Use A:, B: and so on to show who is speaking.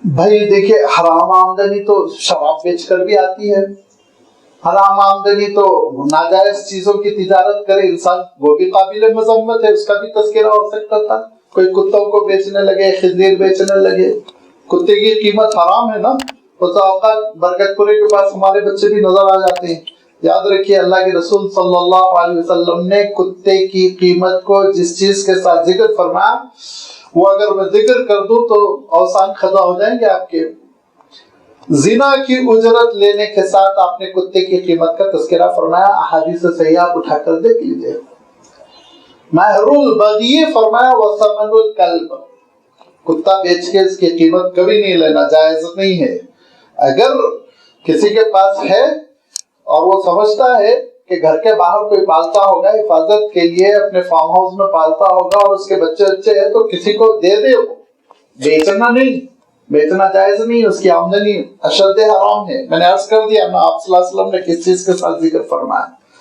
A: بھائی دیکھیے حرام آمدنی تو شراب بیچ کر بھی آتی ہے، حرام آمدنی تو ناجائز چیزوں کی تجارت کرے انسان، وہ بھی قابل مذمت ہے، اس کا بھی تذکرہ ہو سکتا تھا. کوئی کتوں کو بیچنے لگے، خنزیر بیچنے لگے، کتے کی قیمت حرام ہے نا. بس اوقات برکت پورے کے پاس ہمارے بچے بھی نظر آ جاتے ہیں. یاد رکھیے اللہ کے رسول صلی اللہ علیہ وسلم نے کتے کی قیمت کو جس چیز کے ساتھ ذکر فرمایا، وہ اگر میں ذکر کر دوں تو اوسان خطا ہو جائیں گے آپ کے. زنا کی اجرت لینے کے ساتھ آپ نے کتے کی قیمت کا تذکرہ فرمایا. احادیث صحیحہ آپ اٹھا کر دیکھ لیجیے. مہر البغی فرمایا وثمن الکلب، کتا بیچ کے اس کی قیمت کبھی نہیں لینا، جائز نہیں ہے. اگر کسی کے پاس ہے اور وہ سمجھتا ہے کہ گھر کے باہر کوئی پالتا ہوگا حفاظت کے لیے، اپنے فارم ہاؤس میں پالتا ہوگا اور اس کے بچے ہیں تو کسی کو دے دے. وہ بیچنا نہیں، بیچنا جائز نہیں، اس کی آمدنی اشد حرام ہے. میں نے عرض کر دیا نا آپ صلی اللہ علیہ وسلم نے کس چیز کے ساتھ ذکر فرمایا.